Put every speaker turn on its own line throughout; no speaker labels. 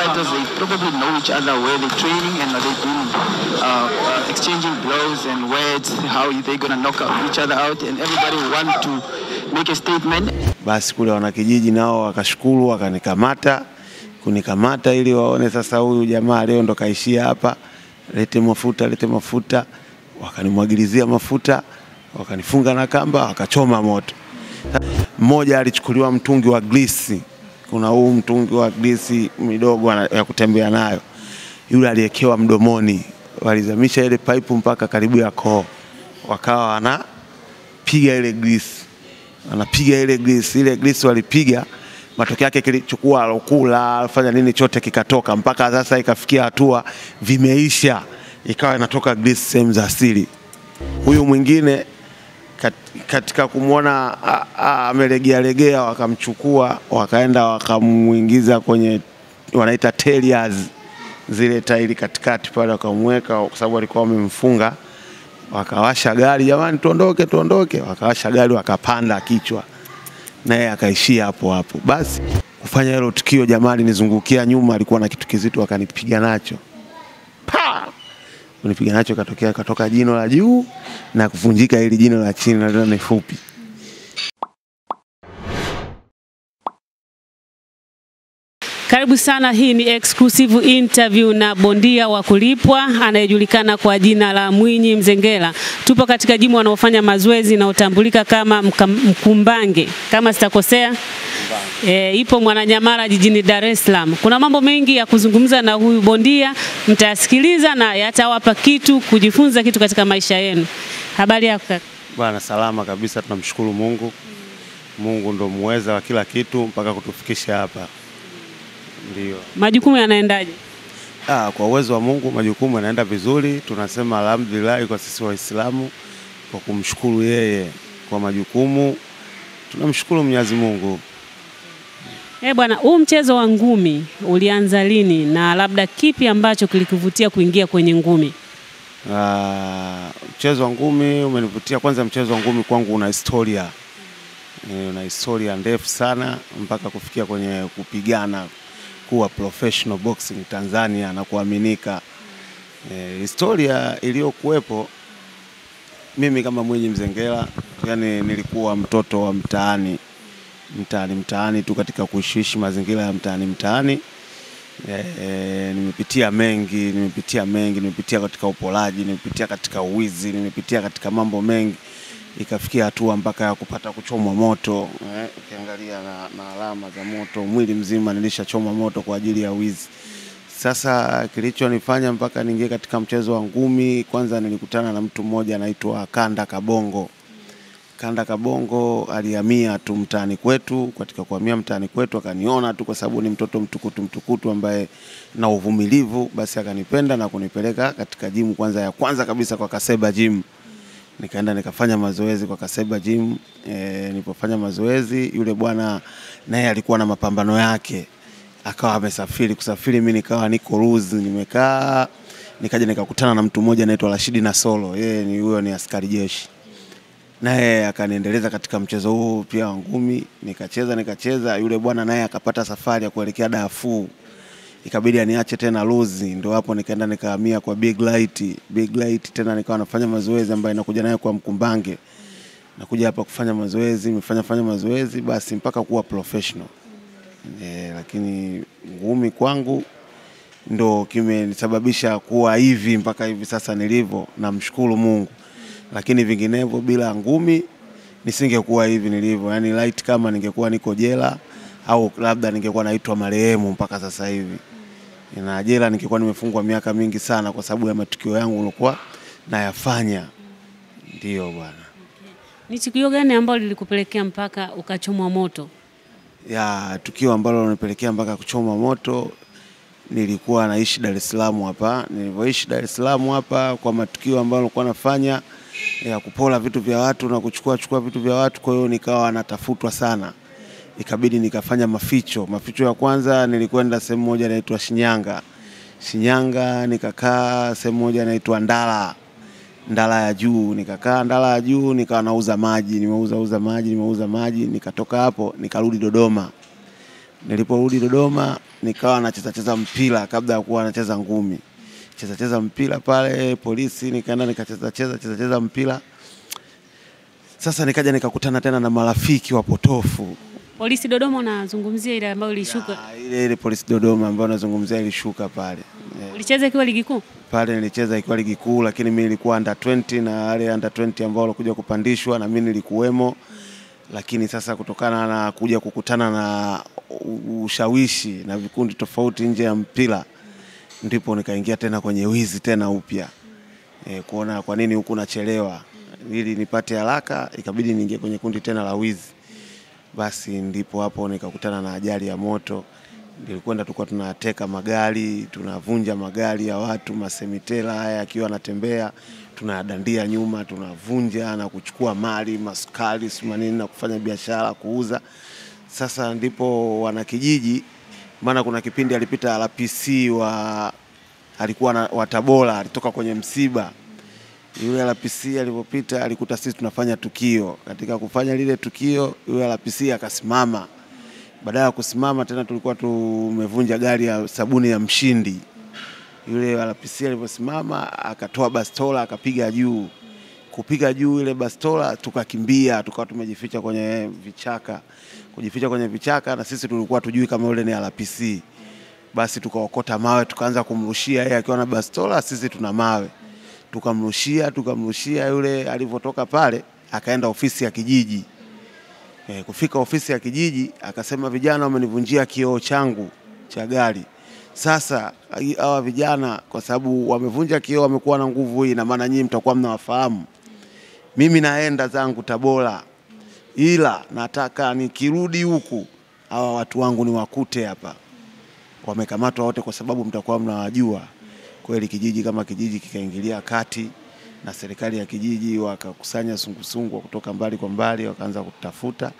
fighters, they probably know each other where they're training and they've been exchanging blows and words, how they're going to knock each other out, and everybody want to make a statement.
Basi kule wanakijiji nao wakashukuru, wakanikamata, kunikamata ili waone sasa huyu jamaa leo ndo kaishia hapa, lete mafuta, wakanimwagilizia mafuta, wakanifunga na kamba, wakachoma moto. Mmoja alichukuliwa mtungi wa glisi, kuna huu mtungi wa glisi midogo ya kutembea nayo, yule aliekewa mdomoni, walizamisha ile pipe mpaka karibu ya koo, wakawa wanapiga ile glisi. Ile glisi walipiga, matokeo yake kilichukua alokula, alifanya nini chote kikatoka, mpaka sasa ikafikia hatua vimeisha, ikawa inatoka glisi sehemu za asili. Huyu mwingine katika kumuona amelegea wakamchukua, wakaenda wakamuingiza kwenye wanaita tailiers, zile tairi katikati pale, wakamweka kwa sababu walikuwa wamemfunga. Wakawasha gari, jamani tuondoke, wakawasha gari, wakapanda kichwa, naye akaishia hapo. Basi kufanya hilo tukio, jamani nizungukia nyuma, alikuwa na kitu kizito, akanipiga nacho. Kunipiga nacho katoka jino la juu na kuvunjika ile jino la chini na ni fupi.
Karibu sana, hii ni exclusive interview na bondia wa kulipwa anayejulikana kwa jina la Mwinyi Mzengela. Tupo katika jimu wanaofanya mazoezi na utambulika kama Mkumbange, kama sitakosea. Ipo Mwananyamala jijini Dar es Salaam. Kuna mambo mengi ya kuzungumza na huyu bondia, mtayasikiliza na yatawapa kitu, kujifunza kitu katika maisha yenu. Habari yako?
Bwana salama kabisa, tunamshukuru Mungu. Mungu ndo muweza wa kila kitu mpaka kutufikisha hapa. Ndio. Majukumu
yanaendaje?
Kwa uwezo wa Mungu majukumu yanaenda vizuri. Tunasema alhamdulillah kwa sisi Waislamu, kwa kumshukuru yeye kwa majukumu. Tunamshukuru Mwenyezi Mungu.
Bwana, huu mchezo wa ngumi ulianza lini na labda kipi ambacho kilikuvutia kuingia kwenye ngumi?
Mchezo wa ngumi umenivutia, kwanza mchezo wa ngumi kwangu una historia. Una historia ndefu sana mpaka kufikia kwenye kupigana, kuwa professional boxing Tanzania na kuaminika. Historia iliyokuwepo, mimi kama Mwinyi Mzengela, yani nilikuwa mtoto wa mtaani tu, katika kuishi mazingira ya mtaani. Nimepitia mengi, nimepitia katika upolaji, nimepitia katika uwizi, nimepitia katika mambo mengi, ikafikia hatua mpaka ya kupata kuchomwa moto. Ukiangalia na alama za moto, mwili mzima nilishachomwa moto kwa ajili ya wizi. Sasa kilichonifanya mpaka niingie katika mchezo wa ngumi, kwanza nilikutana na mtu mmoja anaitwa Kanda Kabongo. Kanda Kabongo alihamia tu mtaani kwetu, katika kuhamia mtaani kwetu akaniona tu kwa sababu ni mtoto mtukutu ambaye na uvumilivu, basi akanipenda na kunipeleka katika gym kwanza kabisa kwa Kaseba Gym. Nikaenda nikafanya mazoezi kwa Kaseba Gym. Nilipofanya mazoezi, yule bwana naye alikuwa na mapambano yake, akawa kusafiri, mimi nikawa niko loose, nimekaa, nikaja nikakutana na mtu mmoja anaitwa Rashidi Nasolo. Huyo ni askari jeshi, naye akaniendeleza katika mchezo huu pia wa ngumi. Nikacheza, yule bwana naye akapata safari ya kuelekea Darfur, ikabidi aniache tena lozi. Ndio hapo nikaenda nikahamia kwa Big Light tena, nikawa nafanya mazoezi ambayo inakuja nayo kwa Mkumbange. Nakuja hapa kufanya mazoezi, nimefanya mazoezi basi mpaka kuwa professional. Lakini ngumi kwangu ndo kimenisababisha kuwa hivi mpaka hivi sasa nilivyo, namshukuru Mungu. Lakini vinginevyo bila ngumi nisingekuwa hivi nilivyo. Yani light kama ningekuwa niko jela, au labda ningekuwa naitwa marehemu mpaka sasa hivi. Na jela ningekuwa nimefungwa miaka mingi sana kwa sababu ya matukio yangu nilikuwa nayafanya. Ndio bwana.
Ni tukio gani ambalo lilikupelekea mpaka ukachomwa moto?
Tukio ambalo linipelekea mpaka kuchomwa moto, nilikuwa naishi Dar es Salaam hapa. Nilipoishi Dar es Salaam hapa, kwa matukio ambayo nilikuwa nafanya ya kupola vitu vya watu na kuchukua vitu vya watu, kwa hiyo nikawa natafutwa sana. Ikabidi nikafanya maficho. Maficho ya kwanza nilikwenda sehemu moja inaitwa Shinyanga, nikakaa sehemu moja inaitwa Ndala ya Juu. Nikakaa Ndala ya Juu, nikawa nauza maji, nimeuza maji. Nikatoka hapo nikarudi Dodoma. Niliporudi Dodoma nikawa nacheza mpira kabla ya kuwa nacheza ngumi. Cheza mpira pale polisi, nikaenda nikacheza mpira. Sasa nikaja nikakutana tena na marafiki wapotofu.
Polisi Dodoma unazungumzia ile ambayo ilishuka?
Ile polisi Dodoma ambayo nazungumzia ilishuka pale.
Ulicheza ikiwa ligi kuu?
Pale nilicheza ikiwa ligi kuu, lakini mimi nilikuwa under 20 na wale under 20 ambao walikuja kupandishwa na mimi nilikuwemo. Lakini sasa kutokana na kuja kukutana na ushawishi na vikundi tofauti nje ya mpira, ndipo nikaingia tena kwenye wizi tena upya. Kuona kwa nini huku nachelewa, ili nipate haraka ikabidi niingie kwenye kundi tena la wizi. Basi ndipo hapo nikakutana na ajali ya moto. Nilikwenda tulikuwa tunateka magari, tunavunja magari ya watu, masemitela haya akiwa anatembea, tunadandia nyuma, tunavunja na kuchukua mali, maskari, sumanini na kufanya biashara, kuuza. Sasa ndipo wanakijiji, maana kuna kipindi alipita RPC alikuwa wa Tabora, alitoka kwenye msiba. Yule RPC alipopita alikuta sisi tunafanya tukio. Katika kufanya lile tukio, yule RPC akasimama. Baada ya kusimama tena tulikuwa tumevunja gari ya sabuni ya Mshindi. Yule RPC aliposimama akatoa bastola akapiga juu. Kupiga juu ile bastola tukakimbia, tukawa tumejificha kwenye vichaka. Kujificha kwenye vichaka na sisi tulikuwa tujui kama yule ni RPC. Basi tukaokota mawe tukaanza kumrushia yeye akiwa na bastola, sisi tuna mawe. Tukamrushia yule. Alipotoka pale akaenda ofisi ya kijiji. Kufika ofisi ya kijiji akasema vijana wamenivunjia kioo changu cha gari. Sasa hawa vijana kwa sababu wamevunja kioo, wamekuwa na nguvu hii, na maana nyinyi mtakuwa mnawafahamu. Mimi naenda zangu Tabora, ila nataka nikirudi huku hawa watu wangu niwakute hapa wamekamatwa wote, kwa sababu mtakuwa mnawajua. Kweli kijiji kama kijiji kikaingilia kati, na serikali ya kijiji wakakusanya sungusungu kutoka mbali kwa mbali, wakaanza kutafuta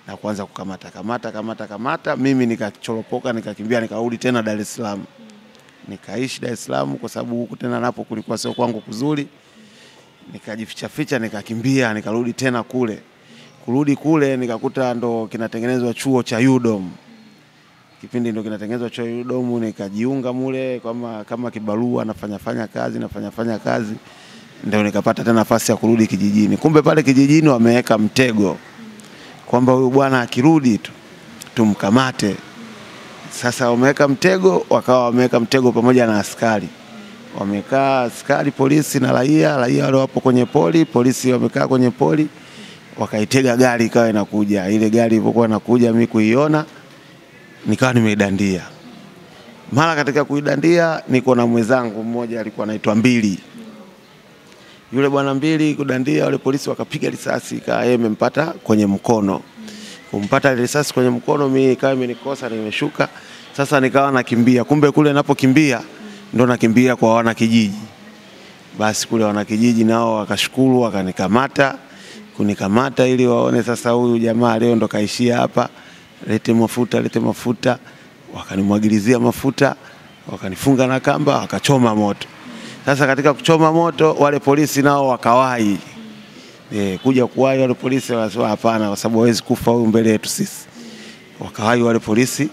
na kuanza kukamata. Mimi nikachoropoka, nikakimbia, nikarudi tena Dar es Salaam. Nikaishi Dar es Salaam kwa sababu huku tena napo kulikuwa sio kwangu kuzuri. Nikajificha, nikakimbia, nikarudi tena kule. Kurudi kule nikakuta ndo kinatengenezwa chuo cha UDOM. Kipindi ndo kinatengenezwa chuo cha UDOM, nikajiunga mule kama kibarua, nafanya kazi. Ndio nikapata tena nafasi ya kurudi kijijini. Kumbe pale kijijini wameweka mtego kwamba huyu bwana akirudi tumkamate. Sasa wameweka mtego, wakawa wameweka mtego pamoja na askari. Wamekaa askari, polisi na raia wale wapo kwenye poli, polisi wamekaa kwenye poli, wakaitega gari ikawa inakuja. Ile gari ilipokuwa inakuja mimi kuiona, nikawa nimeidandia. Mara katika kuidandia niko na mwenzangu mmoja alikuwa anaitwa Mbili. Yule bwana Mbili kudandia, wale polisi wakapiga risasi, ikawa yeye amempata kwenye mkono. Kumpata risasi kwenye mkono, mimi ikawa imenikosa, nimeshuka. Sasa nikawa nakimbia. Kumbe kule ninapokimbia ndo nakimbia kwa wana kijiji. Basi kule wana kijiji nao wakashukuru, wakanikamata. Kunikamata ili waone sasa huyu jamaa leo ndo kaishia hapa. Lete mafuta. Wakanimwagilizia mafuta, wakanifunga na kamba, wakachoma moto. Sasa katika kuchoma moto wale polisi nao wakawahi. Kuja kuwahi wale polisi wasema hapana, kwa sababu hawezi kufa huyu mbele yetu sisi. Wakawahi wale polisi,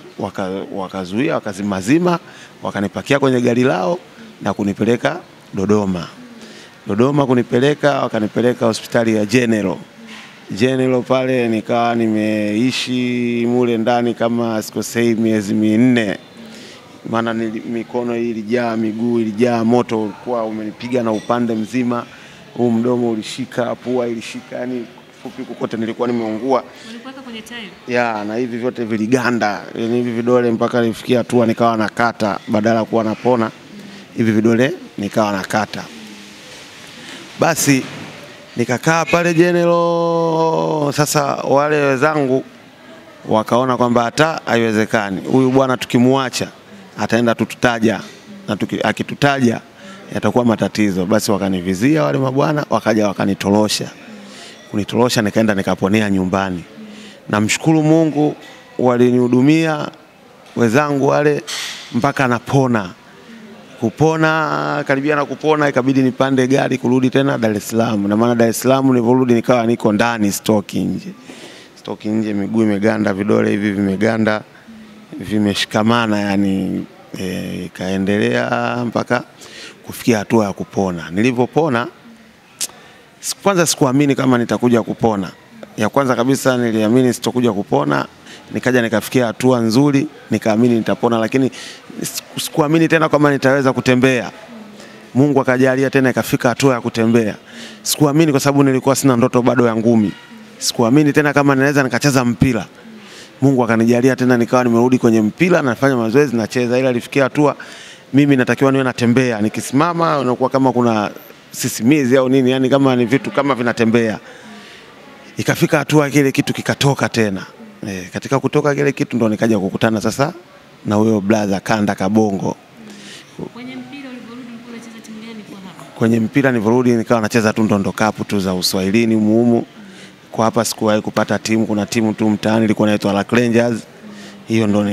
wakazuia, wakazimazima, wakanipakia kwenye gari lao na kunipeleka Dodoma. Wakanipeleka hospitali ya General pale, nikawa nimeishi mule ndani kama sikosei miezi 4. Maana mikono ilijaa, miguu ilijaa, moto ulikuwa umenipiga na upande mzima. Huu mdomo ulishika, pua ilishika, yani fupi kokote nilikuwa nimeungua.
Ulikuweka kwenye tile?
Na hivi vyote viliganda. Yani hivi vidole mpaka nilifikia hatua nikawa nakata, badala kuwa napona hivi vidole nikawa nakata. Basi nikakaa pale General. Sasa wale wenzangu wakaona kwamba hata haiwezekani, huyu bwana tukimwacha ataenda tututaja, na akitutaja yatakuwa matatizo. Basi wakanivizia wale mabwana, wakaja wakanitorosha. Kunitolosha nikaenda nikaponea nyumbani. Namshukuru Mungu, walinihudumia wenzangu wale mpaka napona. Kupona, karibia na kupona, ikabidi nipande gari kurudi tena Dar es Salaam. Na maana Dar es Salaam niliporudi nikawa niko ndani stoki nje, miguu imeganda, vidole hivi vimeganda. vimeshikamana yani, ikaendelea mpaka kufikia hatua ya kupona. Nilipopona kwanza sikuamini kama nitakuja kupona. Ya kwanza kabisa niliamini sitakuja kupona, nikaja nikafikia hatua nzuri, nikaamini nitapona, lakini sikuamini tena kama nitaweza kutembea. Mungu akajalia tena ikafika hatua ya kutembea. Sikuamini kwa sababu nilikuwa sina ndoto bado ya ngumi. Sikuamini tena kama naweza nikacheza mpira. Mungu akanijalia tena nikawa nimerudi kwenye mpira, nafanya mazoezi, nacheza, ila ilifikia hatua mimi natakiwa niwe natembea. Nikisimama unakuwa kama kuna sisimizi au nini, yani kama ni vitu kama vinatembea. Ikafika hatua kile kitu kikatoka tena. Katika kutoka kile kitu ndo nikaja kukutana sasa na huyo brother Kanda Kabongo.
Kwenye mpira uliporudi ulikuwa unacheza timu gani kwa hapa?
Kwenye mpira niliporudi nikawa nacheza tu Ndondo Cup tu za Uswahilini humu. Kwa hapa sikuwahi kupata timu, kuna timu tu mtaani ilikuwa inaitwa Lac Rangers. Hiyo ndo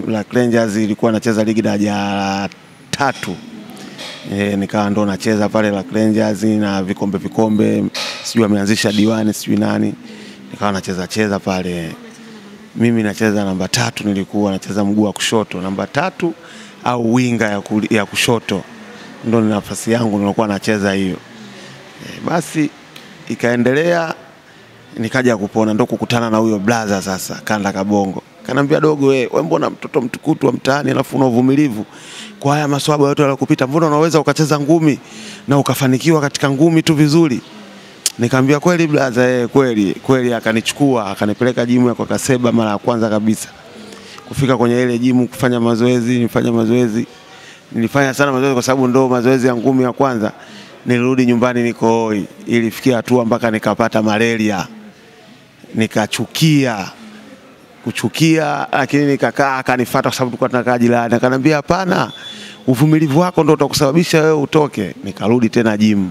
Lac Rangers ilikuwa nacheza ligi daraja 3. Nikawa ndo nacheza pale Lac Rangers na vikombe sijui ameanzisha diwani sijui nani. Nikawa nacheza pale. Mimi nacheza namba 3, nilikuwa nacheza mguu wa kushoto namba 3 au winga ya kushoto. Ndo ni nafasi yangu nilikuwa nacheza hiyo. Basi ikaendelea nikaja kupona, ndo kukutana na huyo brother sasa Kanda Kabongo. Kanambia dogo, wewe mbona mtoto mtukutu wa mtaani alafu una uvumilivu kwa haya maswaba yote yaliyokupita, mbona unaweza ukacheza ngumi na ukafanikiwa katika ngumi tu vizuri? Nikamwambia kweli brother, kweli. Akanichukua akanipeleka jimu ya kwa Kaseba mara ya kwanza kabisa. Kufika kwenye ile jimu kufanya mazoezi, nilifanya sana mazoezi kwa sababu ndo mazoezi ya ngumi ya kwanza. Nilirudi nyumbani niko hoi, ilifikia hatua mpaka nikapata malaria. Nikachukia, lakini nikakaa, akanifuata kwa sababu tulikuwa tunakaa jirani. Akaniambia hapana, uvumilivu wako ndio utakusababisha wewe utoke. Nikarudi tena gym.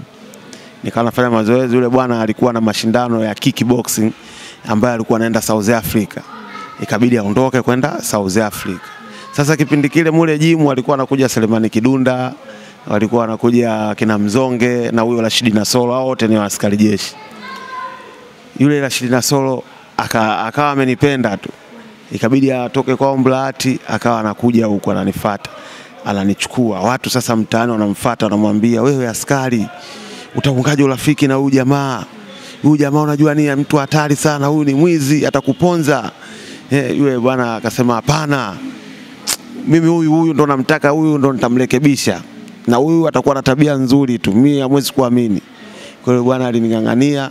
Nikawa nafanya mazoezi. Yule bwana alikuwa na mashindano ya kickboxing ambaye alikuwa anaenda South Africa. Ikabidi aondoke kwenda South Africa. Sasa kipindi kile mule gym alikuwa anakuja Selemani Kidunda, walikuwa anakuja kina Mzonge na huyo Rashidi Nasolo, wote ni askari jeshi. Yule Rashidi Nasolo akawa amenipenda tu. Ikabidi atoke kwa Mblati, akawa anakuja huko ananifuata. Ananichukua. Watu sasa mtaani wanamfuata, wanamwambia, "Wewe askari, utaungaje urafiki na huyu jamaa? Huyu jamaa unajua ni mtu hatari sana, huyu ni mwizi, atakuponza." Yule bwana akasema, "Hapana. Mimi huyu ndo namtaka, huyu ndo nitamrekebisha. Na huyu atakuwa na tabia nzuri tu, mimi hamwezi kuamini." Kwa hiyo bwana aliningangania,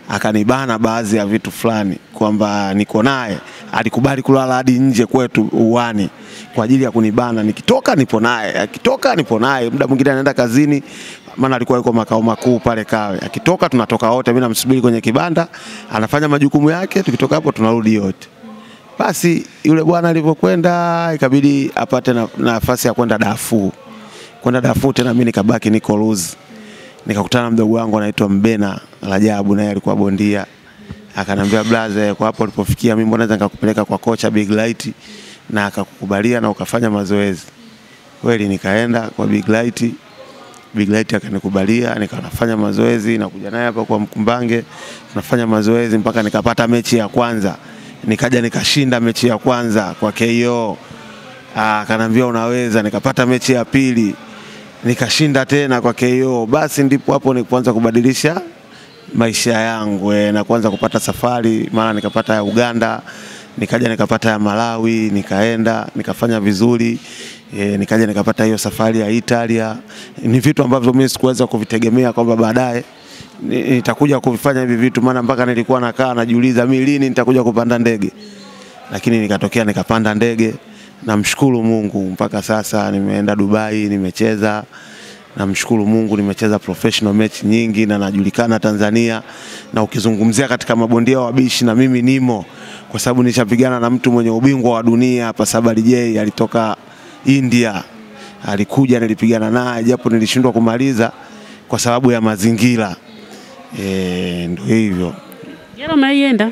akanibana baadhi ya vitu fulani kwamba niko naye. Alikubali kulala hadi nje kwetu uwani kwa ajili ya kunibana. Nikitoka nipo naye, akitoka nipo naye. Muda mwingine anaenda kazini, maana alikuwa yuko makao makuu pale Kawe. Akitoka tunatoka wote, mimi namsubiri kwenye kibanda, anafanya majukumu yake, tukitoka hapo tunarudi yote. Basi yule bwana alipokwenda ikabidi apate nafasi ya kwenda Darfur. Kwenda Darfur tena mimi nikabaki niko loose. Nikakutana na mdogo wangu anaitwa Mbena Rajabu, naye alikuwa bondia. Akanambia, "Blaze, kwa hapo ulipofikia mimi mbona naweza nikakupeleka kwa kocha Big Light na akakukubalia na ukafanya mazoezi." Kweli nikaenda kwa Big Light. Big Light akanikubalia, nafanya mazoezi, nakuja naye hapa kwa Mkumbange, tunafanya mazoezi mpaka nikapata mechi ya kwanza. Nikaja nikashinda mechi ya kwanza kwa KO. Akanambia, "Unaweza." Nikapata mechi ya pili, nikashinda tena kwa KO. Basi ndipo hapo nilipoanza kubadilisha maisha yangu na kuanza kupata safari, maana nikapata ya Uganda, nikaja nikapata ya Malawi, nikaenda nikafanya vizuri. Nikaja nikapata hiyo safari ya Italia. Ni vitu ambavyo mimi sikuweza kuvitegemea kwamba baadaye nitakuja kuvifanya hivi vitu, maana mpaka nilikuwa nakaa najiuliza mimi lini nitakuja kupanda ndege. Lakini nikatokea nikapanda ndege. Namshukuru Mungu mpaka sasa nimeenda Dubai, nimecheza. Namshukuru Mungu nimecheza professional match nyingi na najulikana Tanzania. Na ukizungumzia katika mabondia wabishi na mimi nimo, kwa sababu nishapigana na mtu mwenye ubingwa wa dunia hapa, Sabari J, alitoka India. Alikuja nilipigana naye japo nilishindwa kumaliza kwa sababu ya mazingira. Ndio hivyo.
Jela umeienda?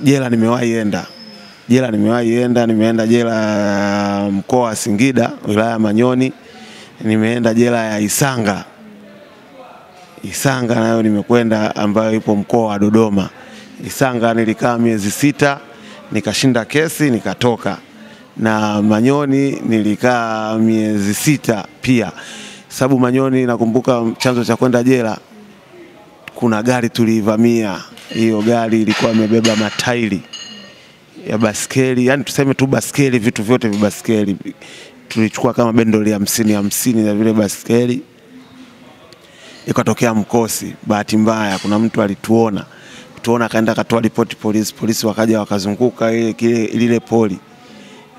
Jela nimewahi enda. Nimeenda jela mkoa wa Singida, wilaya ya Manyoni. Nimeenda jela ya Isanga nayo nimekwenda, ambayo ipo mkoa wa Dodoma. Isanga nilikaa miezi 6, nikashinda kesi nikatoka. na Manyoni nilikaa miezi 6 pia. Sababu Manyoni nakumbuka chanzo cha kwenda jela, kuna gari tulivamia. Hiyo gari ilikuwa imebeba matairi ya baskeli, yani tuseme tu baskeli, vitu vyote vya baskeli. Tulichukua kama bendoli 50 ya vile baskeli. Ikatokea mkosi, bahati mbaya kuna mtu alituona. Akaenda akatoa ripoti polisi wakaja wakazunguka ile poli.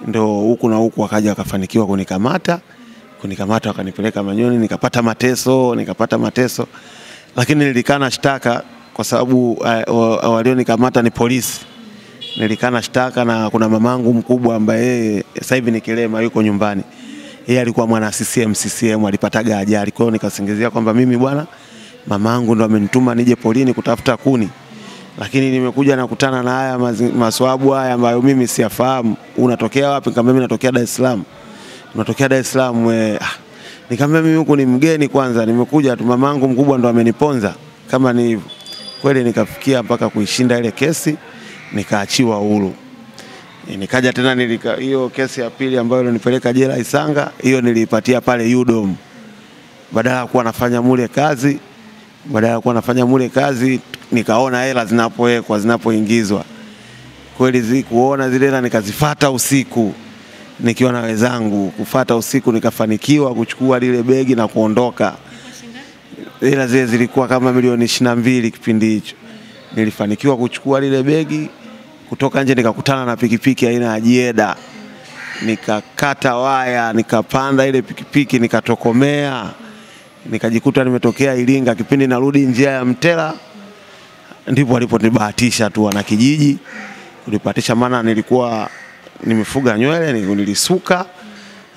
Ndio huku na huku wakaja wakafanikiwa kunikamata wakanipeleka Manyoni, nikapata mateso. Lakini nilikana shtaka kwa sababu walionikamata ni polisi. Nilikana shtaka, na kuna mamangu mkubwa ambaye sasa hivi ni kilema, yuko nyumbani. Yeye alikuwa mwana CCM alipataga ajali. Kwa hiyo nikasingizia kwamba mimi bwana, mamangu ndo amenituma nije polini kutafuta kuni. Lakini nimekuja nakutana na haya maswabu haya ambayo mimi siyafahamu. Unatokea wapi? Nikamwambia mimi natokea Dar es Salaam. Unatokea Dar es Salaam? Nikamwambia mimi huko ni mgeni kwanza, nimekuja tu, mamangu mkubwa ndo ameniponza kama ni hivyo. Kweli nikafikia mpaka kuishinda ile kesi, nikaachiwa huru. Nikaja tena hiyo kesi ya pili ambayo ilonipeleka jela Isanga, hiyo niliipatia pale UDOM. Badala ya kuwa nafanya mule kazi, nikaona hela zinapoingizwa. Kweli kuona zile hela nikazifuata usiku nikiwa na wenzangu. Kufuata usiku nikafanikiwa kuchukua lile begi na kuondoka. Hela zile zilikuwa kama milioni 22 kipindi hicho. Nilifanikiwa kuchukua lile begi, kutoka nje nikakutana na pikipiki aina ya Jeda. Nikakata waya, nikapanda ile pikipiki, nikatokomea. Nikajikuta nimetokea Iringa. Kipindi narudi njia ya Mtela ndipo waliponibahatisha tu wana kijiji. Kulipatisha maana nilikuwa nimefuga nywele, nilisuka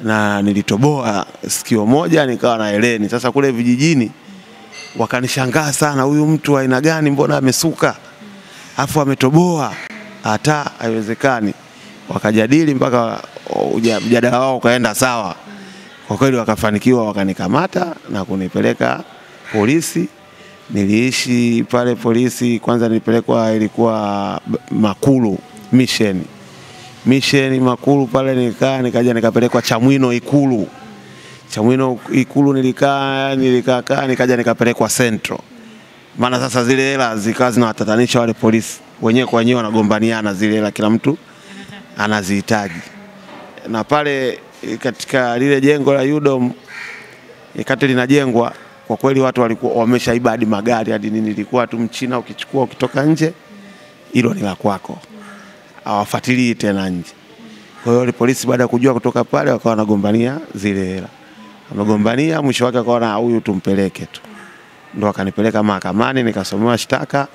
na nilitoboa sikio moja, nikawa na heleni. Sasa kule vijijini wakanishangaa sana, huyu mtu aina gani, mbona amesuka afu ametoboa? Hata haiwezekani. Wakajadili mpaka mjadala wao ukaenda sawa. Kwa kweli wakafanikiwa, wakanikamata na kunipeleka polisi. Niliishi pale polisi, kwanza nilipelekwa ilikuwa Makulu Mission Makulu pale nikaja nikapelekwa Chamwino Ikulu. Nikaja nikapelekwa Central. Maana sasa zile hela zikawa zinawatatanisha wale polisi. Wenyewe kwa wenyewe wanagombaniana zile hela, kila mtu anazihitaji. Na pale katika lile jengo la UDOM ikati linajengwa, kwa kweli watu walikuwa wameshaiba hadi magari hadi nini. Ilikuwa tu Mchina ukichukua ukitoka nje, hilo ni la kwako, hawafuatilii tena nje. Kwa hiyo polisi baada ya kujua kutoka pale wakawa wanagombania zile hela. Wamegombania, mwisho wake akaona huyu tumpeleke tu. Ndio akanipeleka mahakamani, nikasomewa shtaka,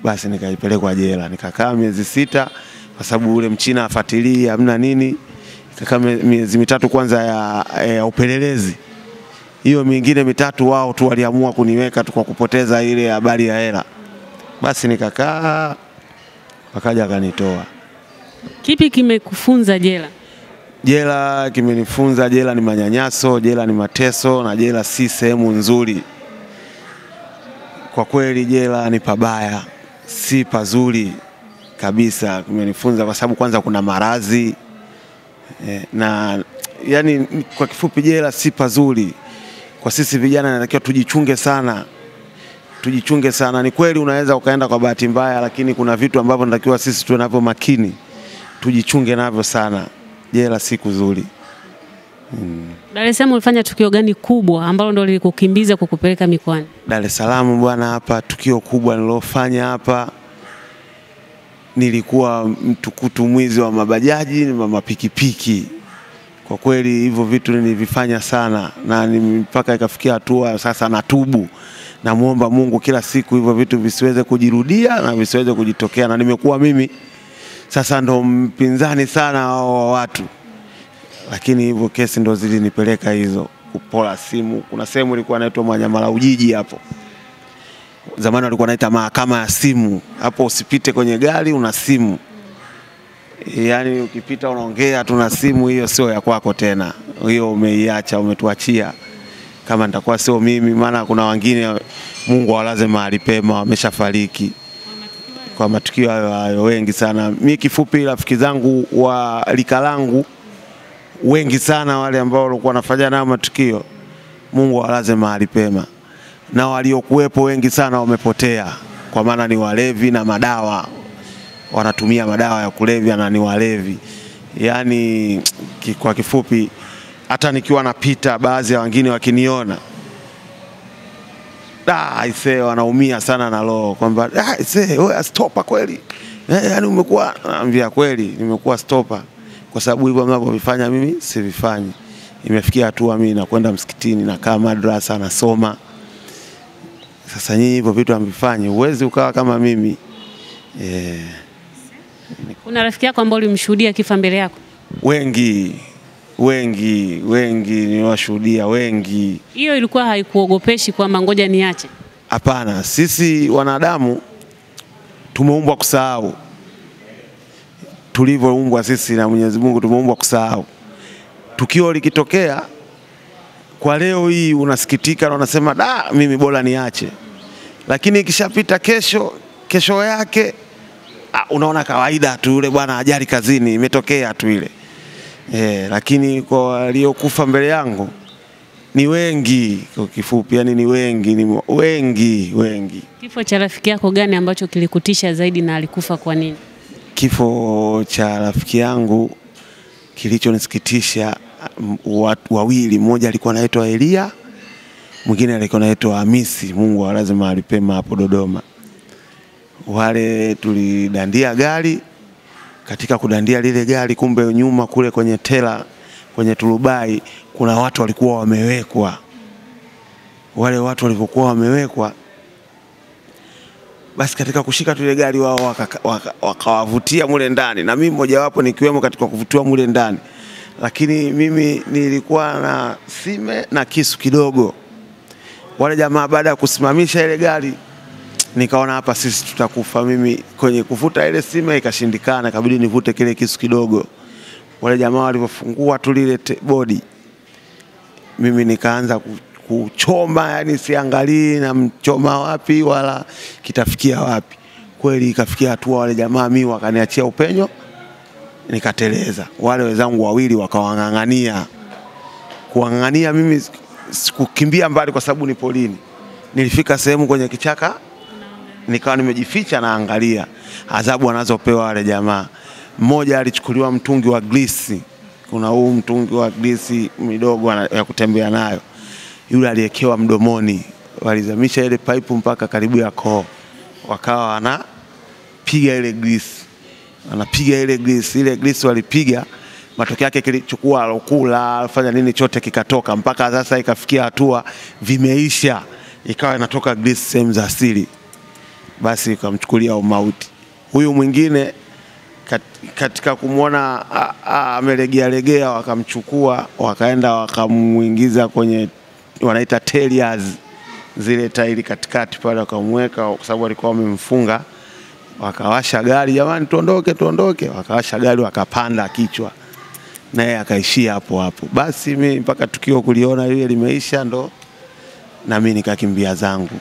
basi nikaipelekwa jela. Nikakaa miezi 6 kwa sababu ule Mchina afuatilii hamna nini. Nikakaa miezi 3 kwanza ya upelelezi. Hiyo mingine 3 wao tu waliamua kuniweka tu kwa kupoteza ile habari ya hela. Basi nikakaa, wakaja kanitoa.
Kipi kimekufunza jela?
Jela kimenifunza, jela ni manyanyaso, jela ni mateso, na jela si sehemu nzuri. Kwa kweli jela ni pabaya, si pazuri kabisa. Kimenifunza kwa sababu kwanza kuna maradhi, na yani kwa kifupi jela si pazuri. Kwa sisi vijana natakiwa tujichunge sana. Ni kweli unaweza ukaenda kwa bahati mbaya, lakini kuna vitu ambavyo natakiwa sisi tuwe navyo makini, tujichunge navyo sana. Jela si kuzuri.
Dar es Salaam ulifanya tukio gani kubwa ambalo ndio lilikukimbiza kukupeleka mikoani?
Dar es Salaam bwana, hapa tukio kubwa nilofanya hapa, nilikuwa mtukutu mwizi wa mabajaji na mapikipiki. Kwa kweli hivyo vitu nilivifanya sana, na mpaka ikafikia hatua sasa natubu. Namuomba Mungu kila siku hivyo vitu visiweze kujirudia na visiweze kujitokea, na nimekuwa mimi sasa ndo mpinzani sana wa watu. Lakini hivyo kesi ndo zilinipeleka hizo, kupola simu. Kuna sehemu ilikuwa inaitwa Mwanyamala Ujiji hapo. Zamani walikuwa wanaita mahakama ya simu. Hapo usipite kwenye gari una simu. Yaani ukipita unaongea tu na simu, hiyo sio ya kwako tena. Hiyo umeiacha, umetuachia. Kama nitakuwa sio mimi, maana kuna wengine Mungu awalaze mahali pema, wameshafariki. kwa matukio hayo wengi sana. Mimi kifupi, rafiki zangu wa lika langu wengi sana, wale ambao walikuwa wanafanya nao matukio, Mungu awalaze mahali pema, na waliokuwepo wengi sana wamepotea, kwa maana ni walevi na madawa, wanatumia madawa ya kulevya na ni walevi. Yani kwa kifupi, hata nikiwa napita baadhi ya wengine wakiniona, aisee, wanaumia sana na roho kwamba aisee, wewe stopa kweli. Yani umekuwa, naambia kweli nimekuwa stopa, kwa sababu hivyo mnavyovifanya mimi sivifanyi. Imefikia hatua mimi nakwenda msikitini na kama madrasa nasoma. Sasa nyinyi hivyo vitu hamvifanyi, uwezi ukawa kama mimi.
Kuna rafiki yako ambao ulimshuhudia kifa mbele yako? Wengi niwashuhudia wengi. Hiyo ilikuwa haikuogopeshi kwamba ngoja niache?
Hapana, sisi wanadamu tumeumbwa kusahau. Tulivyoumbwa sisi na Mwenyezi Mungu tumeumbwa kusahau. Tukio likitokea kwa leo hii unasikitika na unasema mimi bora niache. Lakini ikishapita kesho yake unaona kawaida tu, yule bwana ajali kazini imetokea tu ile. Lakini kwa waliokufa mbele yangu ni wengi, kwa kifupi, yani ni wengi.
Kifo cha rafiki yako gani ambacho kilikutisha zaidi na alikufa kwa nini?
Kifo cha rafiki yangu kilichonisikitisha, watu wawili, mmoja alikuwa anaitwa Elia, mwingine alikuwa anaitwa Hamisi, Mungu awalaze mahali pema hapo Dodoma. Wale tulidandia gari, katika kudandia lile gari kumbe nyuma kule kwenye tela, kwenye turubai kuna watu walikuwa wamewekwa. Wale watu walivyokuwa wamewekwa, basi katika kushika tule gari wao wakawavutia mule ndani, na mimi mmoja wapo nikiwemo katika kuvutiwa mule ndani. Lakini mimi nilikuwa na sime na kisu kidogo. Wale jamaa baada ya kusimamisha ile gari, nikaona hapa sisi tutakufa. Mimi kwenye kuvuta ile sime ikashindikana, ikabidi nivute kile kisu kidogo. Wale jamaa walipofungua tu lile body, mimi nikaanza kuchoma, yani siangalii na mchoma wapi wala kitafikia wapi. Kweli ikafikia hatua wale jamaa mimi wakaniachia upenyo, nikateleza. Wale wenzangu wawili wakawangangania. Kuangangania mimi sikukimbia mbali kwa sababu ni polini. Nilifika sehemu kwenye kichaka, nikawa nimejificha naangalia adhabu wanazopewa wale jamaa. Mmoja alichukuliwa mtungi wa glisi. Kuna huu mtungi wa glisi midogo ya kutembea nayo. Yule aliyekewa mdomoni, walizamisha ile pipe mpaka karibu ya koo. Wakawa wanapiga ile glisi. Ile glisi walipiga, matokeo yake kilichukua alokula, alifanya nini chote kikatoka, mpaka sasa ikafikia hatua vimeisha, ikawa inatoka glisi sehemu za asili. Basi ikamchukulia umauti. Huyu mwingine katika kumuona amelegea wakamchukua, wakaenda wakamuingiza kwenye wanaita tailiers, zile tairi katikati pale, wakamweka kwa sababu walikuwa wamemfunga. Wakawasha gari, jamani tuondoke. Wakawasha gari, wakapanda kichwa, naye akaishia hapo. Basi mimi mpaka tukio kuliona ile limeisha, ndo na mimi nikakimbia zangu.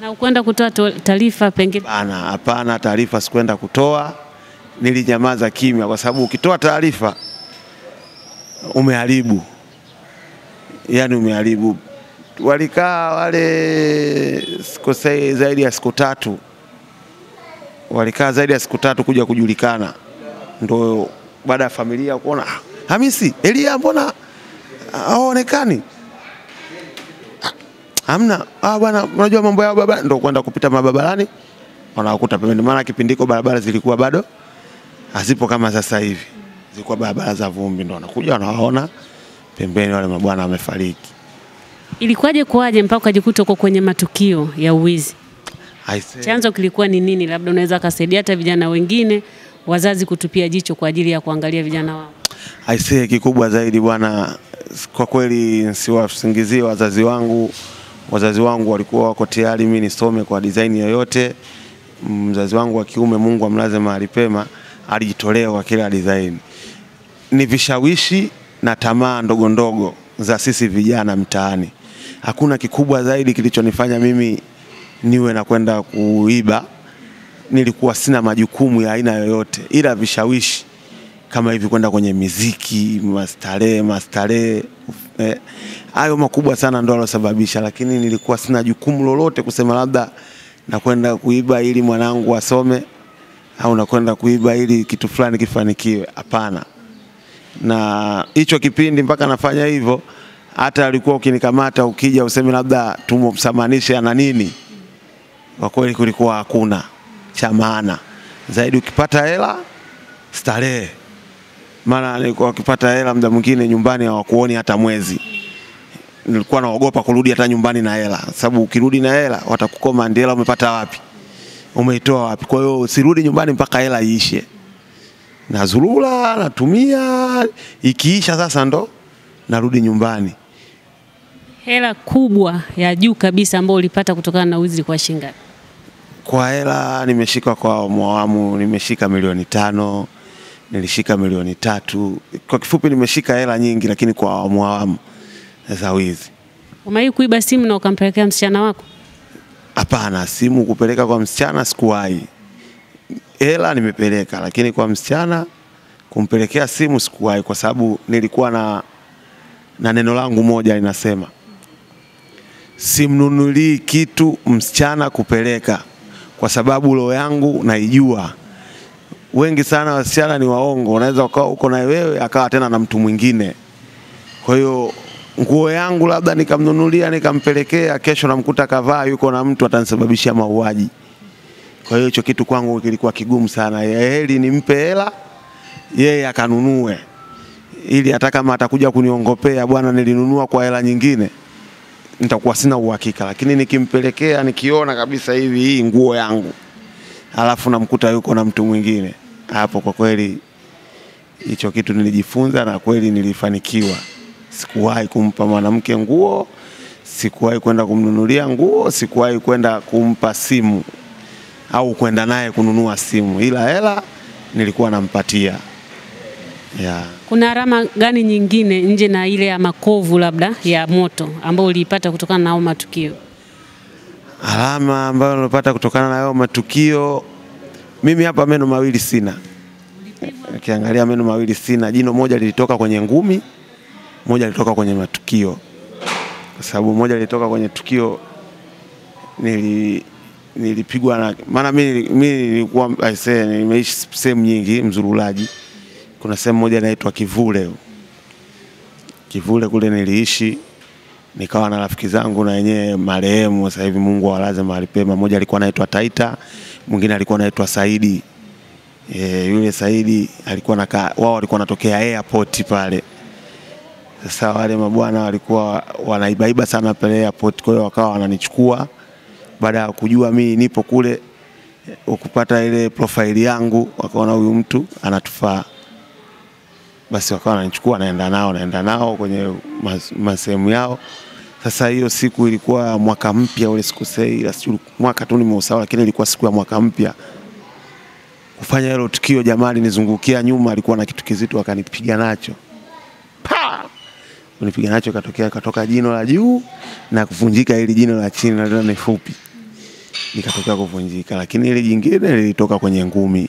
Na ukwenda kutoa taarifa pengine?
Hapana, taarifa sikwenda kutoa. Nilinyamaza kimya, kwa sababu ukitoa taarifa umeharibu. Yani umeharibu. Walikaa wale sikosei zaidi ya siku 3. Walikaa zaidi ya siku 3 kuja kujulikana. Ndio baada ya familia kuona Hamisi, Elia mbona haonekani? Hamna. Bwana, unajua mambo ya baba, ndio kwenda kupita mababarani wanakuta pembeni, maana kipindiko barabara zilikuwa bado hazipo kama sasa hivi. Zilikuwa barabara za vumbi, ndio wanakuja wanaona pembeni wale mabwana wamefariki.
Ilikuwaje mpaka ukajikuta uko kwenye matukio ya uwizi? Chanzo kilikuwa ni nini? Labda unaweza kusaidia hata vijana wengine, wazazi kutupia jicho kwa ajili ya kuangalia vijana wao.
Kikubwa zaidi bwana, kwa kweli siwasingizie wazazi wangu. Wazazi wangu walikuwa wako tayari mimi nisome kwa design yoyote. Mzazi wangu wa kiume, Mungu amlaze mahali pema, alijitolea kwa kila design. Ni vishawishi na tamaa ndogo za sisi vijana mtaani. Hakuna kikubwa zaidi kilichonifanya mimi niwe na kwenda kuiba nilikuwa sina majukumu ya aina yoyote, ila vishawishi kama hivi kwenda kwenye muziki, mastarehe hayo makubwa sana ndio alosababisha, lakini nilikuwa sina jukumu lolote kusema labda nakwenda kuiba ili mwanangu asome au nakwenda kuiba ili kitu fulani kifanikiwe. Hapana. Na hicho kipindi mpaka nafanya hivyo, hata alikuwa ukinikamata ukija useme labda tumsamanishe ana nini, kwa kweli kulikuwa hakuna cha maana zaidi. Ukipata hela starehe, maana nilikuwa ukipata hela muda mwingine nyumbani hawakuoni hata mwezi. Nilikuwa naogopa kurudi hata nyumbani na hela, sababu ukirudi na hela watakukoma, ndio hela umepata wapi, umeitoa wapi. Kwa hiyo usirudi nyumbani mpaka hela iishe. Nazurula, natumia, ikiisha sasa ndo narudi nyumbani.
Hela kubwa ya juu kabisa ambayo ulipata kutokana na wizi kwa shinga?
Kwa hela nimeshika kwa awamu, nimeshika 5 milioni, nilishika 3 milioni. Kwa kifupi nimeshika hela nyingi, lakini kwa awamu za wizi.
Umewahi kuiba simu na ukampelekea msichana wako?
Hapana, simu kupeleka kwa msichana sikuwahi. Hela nimepeleka, lakini kwa msichana kumpelekea simu sikuwahi, kwa sababu nilikuwa na neno langu moja linasema simnunulii kitu msichana kupeleka, kwa sababu roho yangu naijua. Wengi sana wasichana ni waongo, unaweza ukawa uko na wewe akawa tena na mtu mwingine. Kwa hiyo nguo yangu labda nikamnunulia nikampelekea, kesho namkuta kavaa yuko na mtu, atanisababishia mauaji. Kwa hiyo hicho kitu kwangu kilikuwa kigumu sana. Heri nimpe hela yeye akanunue, ili hata kama atakuja kuniongopea, bwana nilinunua kwa hela nyingine, nitakuwa sina uhakika. Lakini nikimpelekea nikiona kabisa hivi hii nguo yangu, alafu namkuta yuko na mtu mwingine, hapo kwa kweli hicho kitu nilijifunza na kweli nilifanikiwa. Sikuwahi kumpa mwanamke nguo, sikuwahi kwenda kumnunulia nguo, sikuwahi kwenda kumpa simu au kwenda naye kununua simu, ila hela nilikuwa nampatia. Yeah.
Kuna alama gani nyingine nje na ile ya makovu labda ya moto ambayo uliipata kutokana na hao matukio?
Alama ambayo nilipata kutokana na hao matukio, mimi hapa meno mawili sina. Ukiangalia meno mawili sina, jino moja lilitoka kwenye ngumi, moja lilitoka kwenye matukio. Kwa sababu moja lilitoka kwenye tukio nilipigwa na, maana mimi nilikuwa nimeishi sehemu nyingi mzurulaji. Kuna sehemu moja inaitwa Kivule. Kivule kule niliishi, nikawa na rafiki zangu na wenyewe marehemu sasa hivi Mungu awalaze mahali pema. Mmoja alikuwa anaitwa Taita, mwingine alikuwa anaitwa Saidi. Yule Saidi alikuwa wao walikuwa wanatokea airport pale. Sasa wale mabwana walikuwa wanaibaiba sana pale airport, kwa hiyo wakawa wananichukua. Baada ya kujua mimi nipo kule, ukupata ile profile yangu, wakaona huyu mtu anatufaa. Basi wakawa wananichukua naenda nao kwenye masehemu yao. Sasa hiyo siku ilikuwa mwaka mpya ule, sikusei mwaka tu nimeusahau, lakini ilikuwa siku ya mwaka mpya. Kufanya hilo tukio, jamani nizungukia nyuma, alikuwa na kitu kizito akanipiga nacho. Kunipiga nacho katoka jino la juu na kuvunjika ile jino la chini na ni fupi. Nikatokea kuvunjika, lakini ile jingine lilitoka kwenye ngumi.